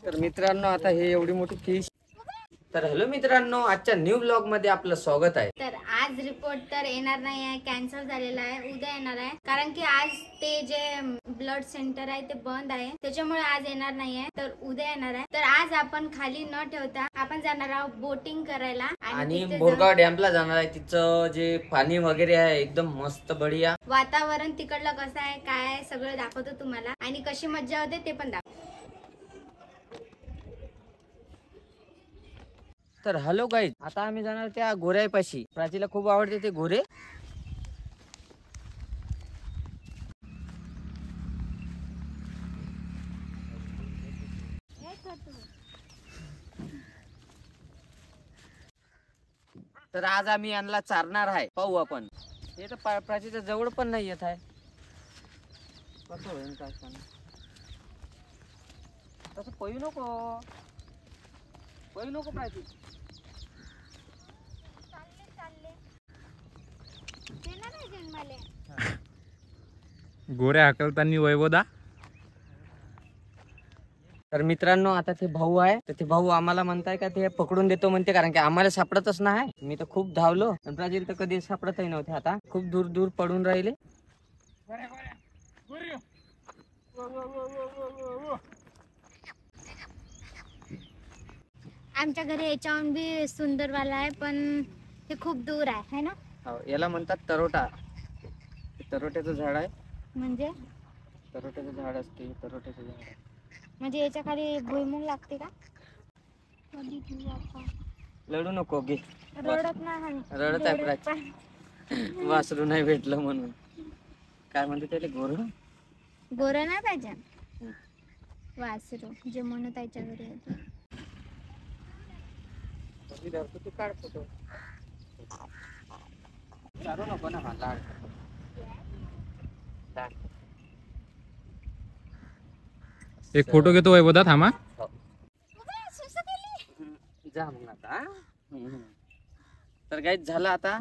तर मित्रांनो आता हे एवढी मोठी फिश. तर हॅलो मित्रांनो, आजच्या न्यू ब्लॉग मध्ये आपलं स्वागत आहे. तर आज रिपोर्ट तर येणार नाही आहे, कॅन्सल झालेला आहे. उद्या येणार आहे, कारण की आज ते जे ब्लड सेंटर आहे ते बंद आहे, त्याच्यामुळे आज येणार नाही आहे. तर उद्या येणार आहे. तर आज आपण खाली न ठेवता आपण जाणार आहोत बोटिंग करायला आणि बोरगाव डॅमला जाणार आहे. तिचं जे पाणी वगैरे आहे एकदम मस्त बढिया. वातावरण तिकडलं कसं आहे काय आहे सगळं दाखवतो तुम्हाला, आणि कशी मज्जा होते ते पण दाखवतो. तर हॅलो गाईज, आता आम्ही जाणार त्या गोऱ्यापाशी. प्राचीला खूप आवडते ते गोरे. तर आज आम्ही यांना चारणार आहे, पाहू आपण. हे तर प्राचीच्या जवळ पण नाही येत आहे. कसं होईल काय सांग, तसं पळू नको, पळू नको प्राची. गोऱ्या हाकलताना वैभवदा. तर मित्रांनो आता ते भाऊ आहे, तर ते भाऊ आम्हाला म्हणताय का ते पकडून देतो म्हणते, कारण की आम्हाला सापडतच नाही. मी तर खूप धावलो, पण प्राचीला तर कधी सापडतही नव्हते. आता खूप दूर दूर पडून राहिले. आमच्या घरी याच्याहून बी सुंदरवाला आहे, पण ते खूप दूर आहे ना. याला म्हणतात तरोटा. तरोट्याचं झाड आहे, म्हणजे तरोट्याचं झाड असते, तरोट्याचं झाड. म्हणजे याच्या खाली भुईमुग लागते का? लढू नको गे. रडत नाही, रडत आहे प्राची, वासरू नाही भेटलं म्हणून. काय म्हणते त्याला, गोर गोरं नाही पाहिजे, वासरू जे म्हणत त्याच्या घरी होते. तू काढ फोटो. चालू नको ना मला. एक फोटो घेतो वैभवदा, थांबा. जा मग आता. तर काहीच झालं. आता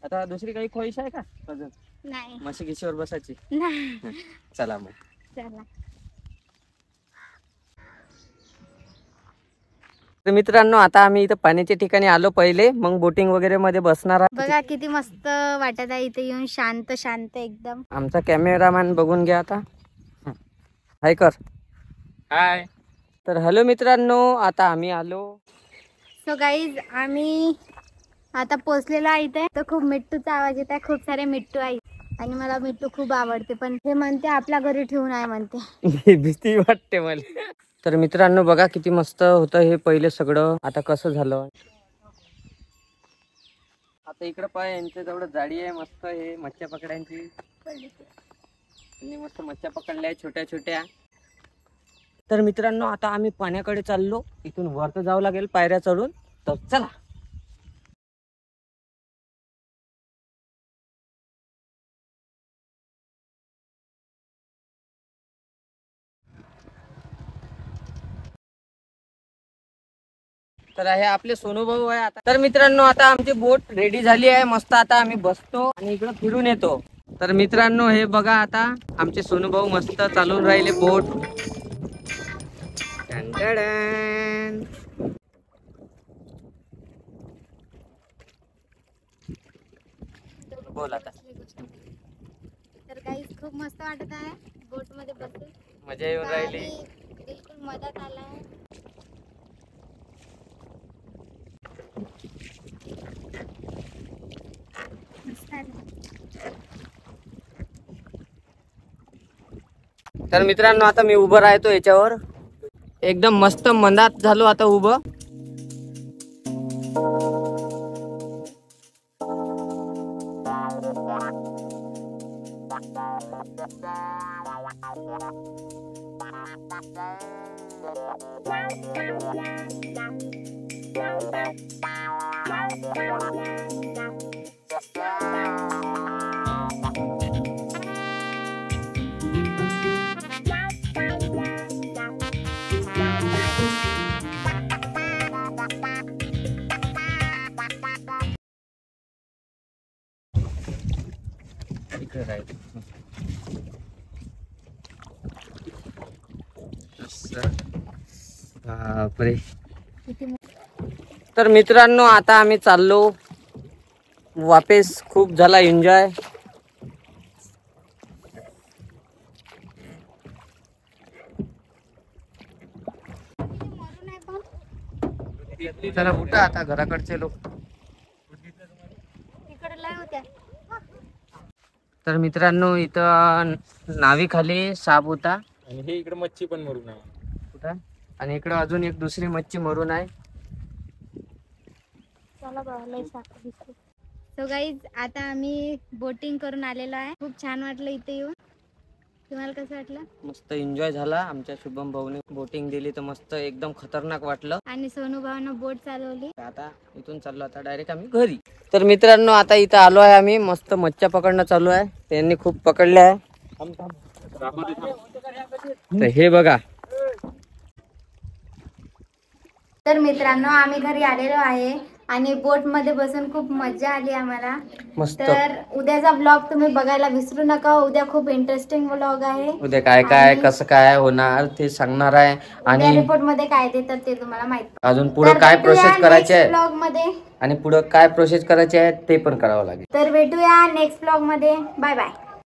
आता दुसरी काही ख्वाहिश आहे का अजून? नाही. म्हशी घिशीवर बसायची. चला मग. चला. तर मित्रांनो आता आम्ही इथं पाण्याच्या ठिकाणी आलो पहिले, मग बोटिंग वगैरे मध्ये बसणार आहे. बघा किती मस्त वाटत आहे इथे येऊन, शांत शांत एकदम. आमचा कॅमेरामॅन बघून घ्या आता. हाय कर. हाय. तर हॅलो मित्रांनो, आता आम्ही आलो. सो गाईज आम्ही आता पोचलेलो आहे इथे. तर खूप मिट्टूचा आवाज येत आहे, खूप सारे मिट्टू आहे आणि मला मिट्टू खूप आवडते, पण हे म्हणते आपल्या घरी ठेवून आहे म्हणते. भीती वाटते मला. तर मित्रांनो बघा किती मस्त होतं हे पहिले सगळं, आता कसं झालं. आता इकडं पाय, यांच्या जवळ जाळी आहे मस्त, हे मच्छ्या पकड्यांची. त्यांनी मस्त मच्छ्या पकडल्या आहे छोट्या छोट्या. तर मित्रांनो आता आम्ही पाण्याकडे चाललो. इथून वरत जावं लागेल पायऱ्या चढून. तर चला. तर हे आपले सोनू भाऊ आहे. आता तर मित्रांनो आता आमची बोट रेडी झाली आहे मस्त. आता आम्ही बसतो आणि इकडं फिरून येतो. तर मित्रांनो हे बघा, आता आमचे सोनू भाऊ मस्त चालून राहिले बोट. बोल आता. तर गाईज खूप मस्त वाटत आहे बोट मध्ये बसून, मजा येऊन राहिली. बिलकुल मदत आलाय. तर मित्रांनो आता मी उभं राहतो याच्यावर, एकदम मस्त मंदात झालो आता उभं. इकडे राहील. बापरे. तर मित्रांनो आता आम्ही चाललो वापस. खूप झाला एन्जॉय. चला उठा आता घराकडचे लोक. तर मित्रांनो इथं नावीखाली साप होता आणि हे इकडे मच्छी पण मरून आहे. कुठं, आणि इकडं अजून एक दुसरी मच्छी मरून आहे. सो गाईज आता आम्ही बोटिंग करून आलेलो आहे. खूप छान वाटलं इथे येऊन. तुम्हाला कसं वाटलं? मस्त एन्जॉय झाला. आमच्या शुभम भाऊने बोटिंग दिली तर मस्त एकदम खतरनाक वाटलं. आणि सोनू भावानं बोट चालवली. आता इथून चाललो आता डायरेक्ट आम्ही घरी. तर मित्रांनो आता इथं आलो आहे आम्ही. मस्त मच्छ्या पकडणं चालू आहे. त्यांनी खूप पकडल्या आहे. तर हे बघा. तर मित्रांनो आम्ही घरी आलेलो आहे आणि बोट मध्ये बसून खूप मजा आली आम्हाला. मस्त. तर उद्याचा ब्लॉग तुम्ही बघायला विसरू नका. उद्या खूप इंटरेस्टिंग ब्लॉग आहे. उद्या काय काय कसं काय होणार ते सांगणार आहे. आणि आणि रिपोर्ट मध्ये काय देतात ते तुम्हाला माहित. अजून पुढे काय प्रोसेस करायची आहे ब्लॉग मध्ये. आणि पुढे काय प्रोसेस करायची आहे ते पण करावं लागेल. तर भेटूया नेक्स्ट ब्लॉग मध्ये. Bye bye.